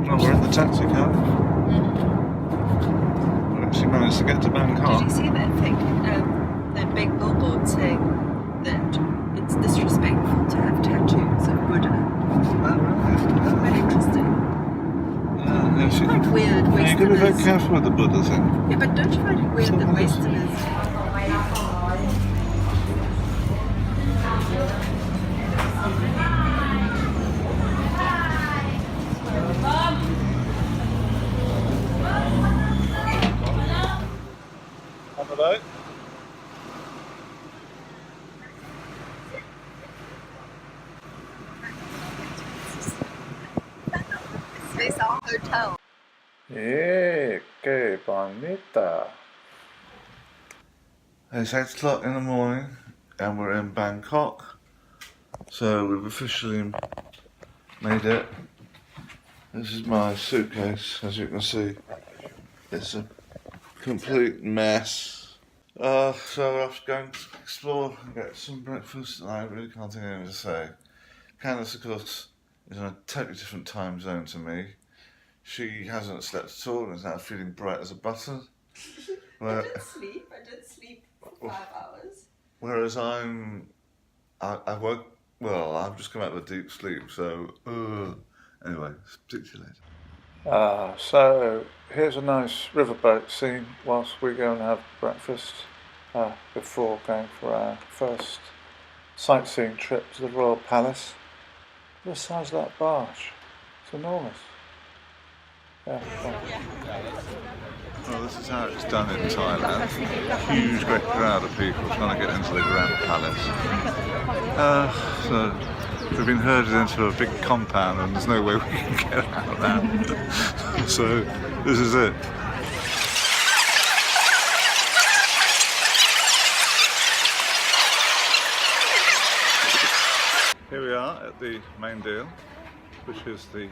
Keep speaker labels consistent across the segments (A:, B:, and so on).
A: Well, we're in the taxi cab. We actually managed to get to Bangkok.
B: Did you see that thing? That big billboard saying that it's disrespectful to have tattoos of Buddha.
A: Oh, really?
B: Very interesting.
A: Yeah,
B: It's quite weird.
A: yeah, you got to be very
B: Westerners.
A: careful with the Buddha thing.
B: Yeah, but don't you find it weird that
A: Something else.
B: Westerners?
A: On the boat?
B: It's our hotel.
A: Yeah, que bonita. It's 8 o'clock in the morning and we're in Bangkok. So we've officially made it. This is my suitcase, as you can see. It's a complete mess. So I was going to explore and get some breakfast, and I really can't think of anything to say. Candice, of course, is in a totally different time zone to me. She hasn't slept at all and is now feeling bright as a button.
B: I did sleep for 5 hours.
A: Whereas I woke, well, I've just come out of a deep sleep, so, anyway, speak to you later. So here's a nice riverboat scene whilst we go and have breakfast before going for our first sightseeing trip to the Royal Palace. Look at the size of that barge. It's enormous. Yeah. Well, this is how it's done in Thailand. Huge, great crowd of people trying to get into the Grand Palace. So we've been herded into a big compound and there's no way we can get out now. So this is it. Here we are at the main deal, which is the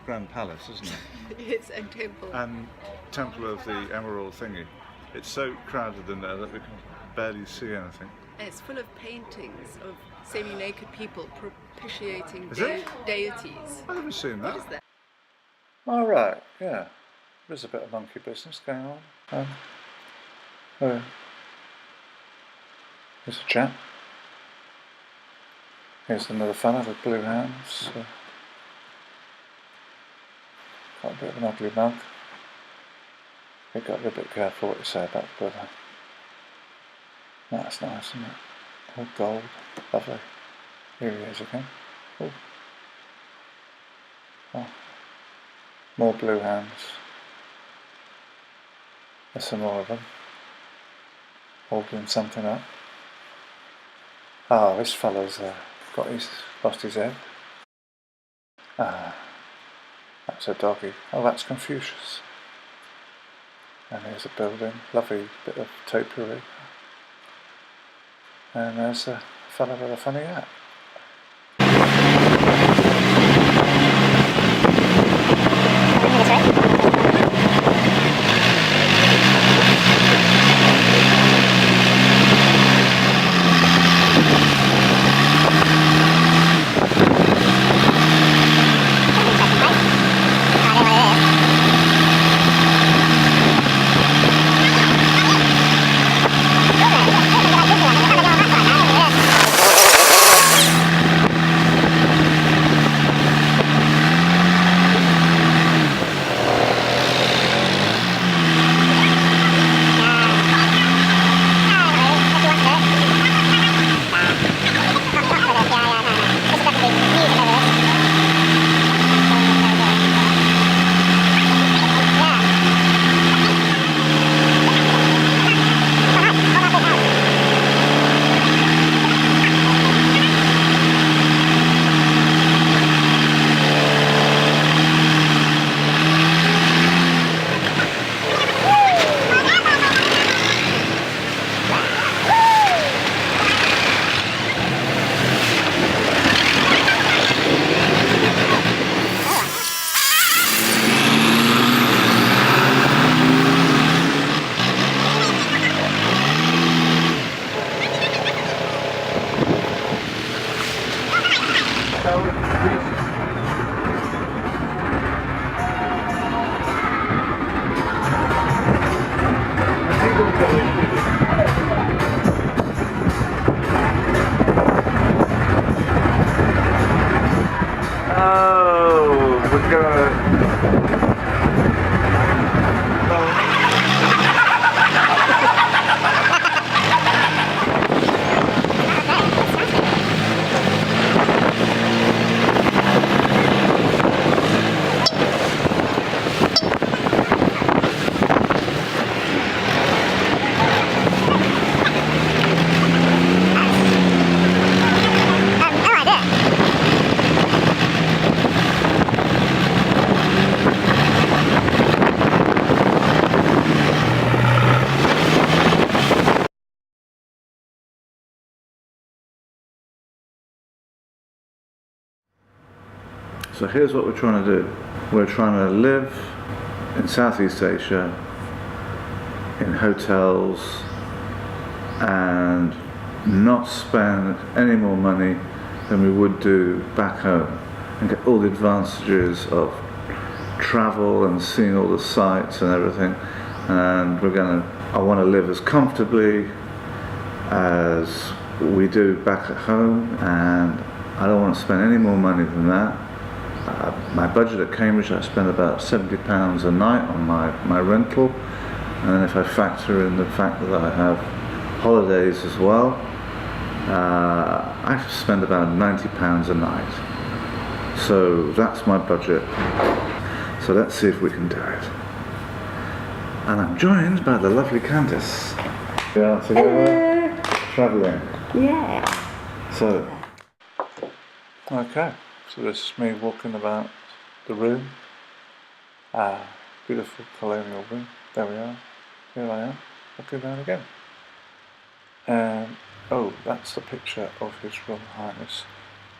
A: Grand Palace, isn't it?
B: It's a temple.
A: And Temple of the Emerald thingy. It's so crowded in there that we can barely see anything.
B: It's full of paintings of semi-naked people propitiating
A: Is it?
B: deities.
A: I haven't seen that.
B: What is that?
A: All right, yeah. There's a bit of monkey business going on. There's a chap. Here's another fella with blue hands. Quite a bit of an ugly mug. You've got to be a bit careful what you say about Buddha. That's nice, isn't it? All gold. Lovely. Here he is again. Ooh. Oh. More blue hands. There's some more of them. Holding something up. Oh, this fella's lost his head. That's a doggy. Oh, that's Confucius. And here's a building, lovely bit of topiary. And there's a fella with a funny hat. So here's what we're trying to do. We're trying to live in Southeast Asia, in hotels, and not spend any more money than we would do back home, and get all the advantages of travel and seeing all the sights and everything. And I want to live as comfortably as we do back at home, and I don't want to spend any more money than that. My budget at Cambridge, I spend about £70 a night on my rental, and then if I factor in the fact that I have holidays as well, I spend about £90 a night. So that's my budget. So let's see if we can do it. And I'm joined by the lovely Candice. We are together travelling.
B: Yeah.
A: So, okay. So this is me walking about the room. Beautiful colonial room. There we are. Here I am, walking down again. Oh, that's the picture of His Royal Highness.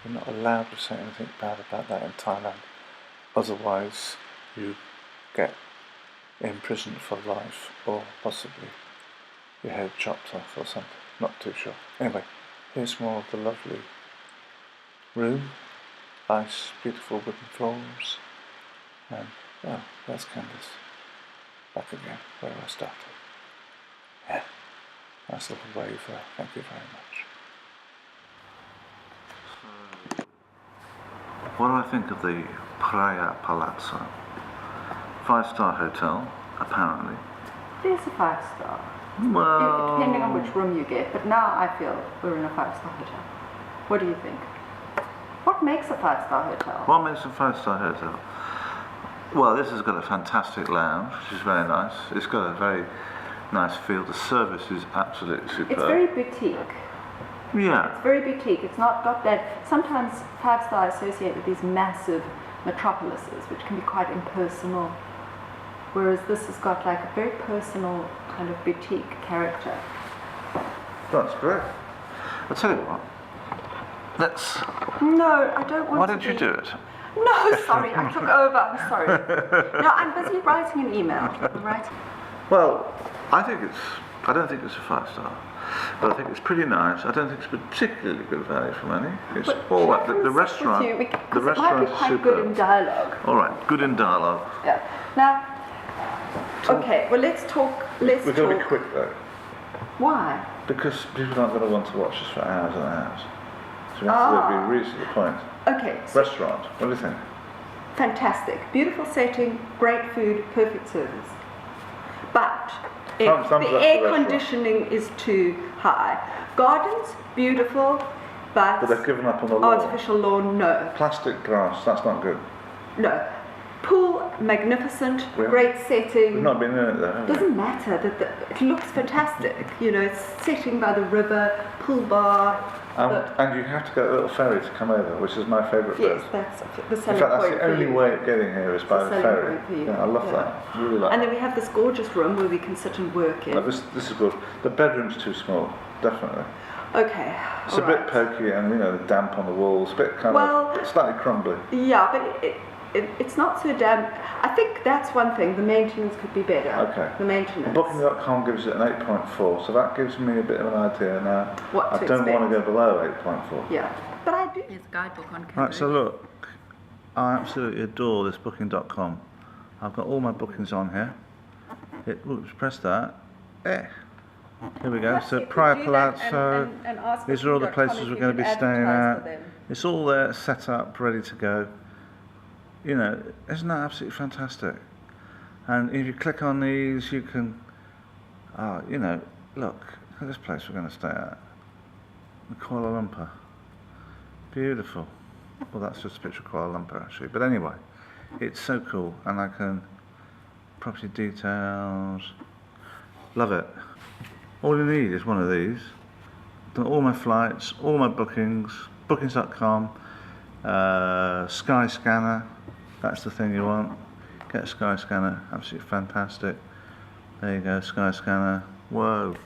A: You're not allowed to say anything bad about that in Thailand. Otherwise, you get imprisoned for life, or possibly your head chopped off or something. Not too sure. Anyway, here's more of the lovely room. Nice, beautiful wooden floors. And, well, there's Candice. Back again, where I started. Yeah, nice little wave there. Thank you very much. So, what do I think of the Praia Palazzo? 5-star hotel, apparently.
C: It is a 5-star.
A: Well,
C: Depending on which room you get, but now I feel we're in a 5-star hotel. What do you think? What makes a 5-star hotel?
A: what makes a 5-star hotel? Well, this has got a fantastic lounge, which is very nice. It's got a very nice feel. The service is absolutely superb.
C: It's very boutique.
A: Yeah.
C: It's very boutique. It's not got that. Sometimes 5-star associated with these massive metropolises, which can be quite impersonal. Whereas this has got like a very personal kind of boutique character.
A: That's great. I'll tell you what. Let's.
C: No, I don't want
A: Why
C: to.
A: don't you do it?
C: No, sorry, I took over. I'm sorry. No, I'm busy writing an email. I'm writing.
A: Well, I don't think it's a 5-star, but I think it's pretty nice. I don't think it's particularly good value for money. It's all right. The restaurant. The restaurant
C: might be
A: is
C: quite
A: superb.
C: good in dialogue.
A: All right, good in dialogue.
C: Yeah. Now. Okay. Well, let's talk.
A: We're going to be quick though,
C: Why?
A: because people aren't going to want to watch us for hours and hours. So we have to be really to the point.
C: Okay. So
A: Restaurant. What do you think?
C: fantastic, beautiful setting, great food, perfect service. But if
A: Thumbs up
C: the
A: for
C: air
A: restaurant.
C: conditioning is too high, gardens beautiful,
A: But they've given up on the lawn.
C: artificial lawn, no,
A: Plastic grass. That's not good.
C: no. Pool magnificent,
A: We've-
C: great
A: We've
C: setting.
A: not been in it though, have we?
C: Doesn't matter it looks fantastic. You know, it's sitting by the river, pool bar.
A: And you have to get a little ferry to come over, which is my favourite bit.
C: Yes, that's the
A: In
C: selling
A: fact, that's
C: point
A: the
C: for
A: only
C: you.
A: way of getting here is by
C: The
A: the
C: selling
A: ferry.
C: point for you.
A: Yeah, I love
C: Yeah.
A: that. Really like
C: And
A: that.
C: then we have this gorgeous room where we can sit and work in.
A: No, this is good. The bedroom's too small, definitely.
C: Okay.
A: It's a
C: all
A: bit
C: right.
A: pokey, and the damp on the walls, a bit kind of slightly crumbly.
C: Yeah, but it's not so damn. I think that's one thing. The maintenance could be better.
A: Okay.
C: The maintenance.
A: Booking.com gives it an 8.4, so that gives me a bit of an idea now.
C: What
A: I
C: to
A: don't want to
C: expect.
A: go below 8.4.
C: Yeah, but I do. There's a guidebook on Cambridge.
A: Right, so look, I absolutely adore this booking.com. I've got all my bookings on here. Oops, press that. Here we go.
C: Perhaps
A: So
C: you could
A: Praia
C: do that
A: Palazzo.
C: and ask
A: These are all the
C: booking.com
A: places
C: if
A: we're
C: you
A: going to
C: could
A: be staying
C: advertise
A: at.
C: for them.
A: It's all there, set up, ready to go. You know, isn't that absolutely fantastic? And if you click on these, you can, look at this place we're going to stay at. In Kuala Lumpur. Beautiful. Well, that's just a picture of Kuala Lumpur actually. But anyway, it's so cool, and I can property details. Love it. All you need is one of these. Done all my flights, all my bookings, bookings.com, Sky Scanner. That's the thing you want. Get a Sky Scanner, absolutely fantastic. There you go, Sky Scanner. Whoa.